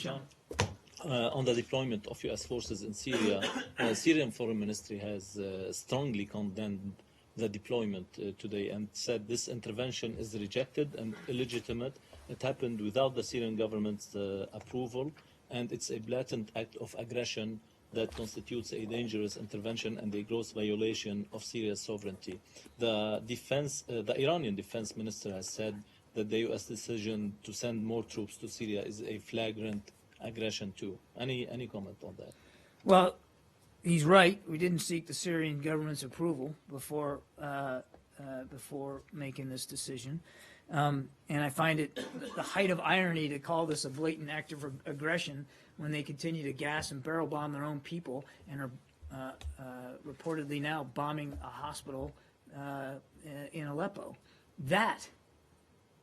Sean. On the deployment of U.S. forces in Syria, Syrian Foreign Ministry has strongly condemned the deployment today and said this intervention is rejected and illegitimate. It happened without the Syrian government's approval, and it's a blatant act of aggression that constitutes a dangerous intervention and a gross violation of Syria's sovereignty. The Iranian defense minister has said that the U.S. decision to send more troops to Syria is a flagrant aggression too. Any comment on that? Well, he's right. We didn't seek the Syrian government's approval before making this decision. And I find it the height of irony to call this a blatant act of aggression when they continue to gas and barrel bomb their own people and are reportedly now bombing a hospital in Aleppo. That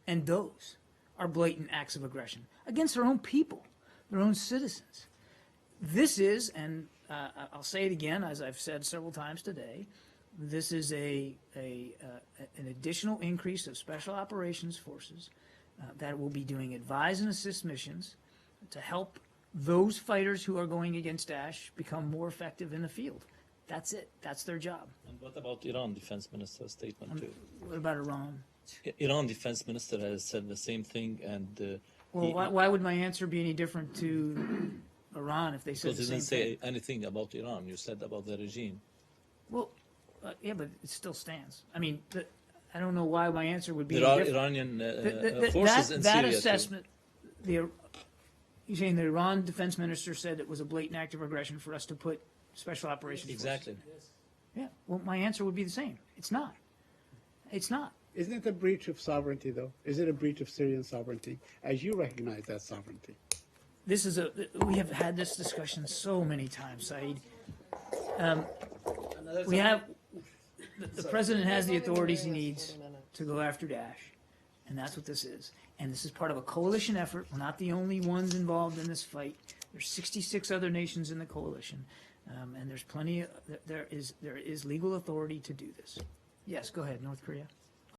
and those are blatant acts of aggression against their own people, their own citizens. This is, and I'll say it again, as I've said several times today, this is an additional increase of special operations forces that will be doing advise and assist missions to help those fighters who are going against Daesh become more effective in the field. That's it. That's their job. And what about Iran Defense Minister's statement too? What about Iran? Iran Defense Minister has said the same thing, and well, why would my answer be any different to Iran if they said the same thing? Because you didn't say anything about Iran. You said about the regime. Well, yeah, but it still stands. I mean, I don't know why my answer would be there are different. Iranian forces in that Syria assessment, you're saying the Iran defense minister said it was a blatant act of aggression for us to put special operations exactly. forces. Yeah, well, my answer would be the same. It's not. It's not. Isn't it a breach of sovereignty, though? Is it a breach of Syrian sovereignty, as you recognize that sovereignty? This is we have had this discussion so many times, Saeed. We have, the president has the authorities he needs to go after Daesh, and that's what this is. And this is part of a coalition effort. We're not the only ones involved in this fight. There's 66 other nations in the coalition, and there's plenty. There is legal authority to do this. Yes, go ahead, North Korea.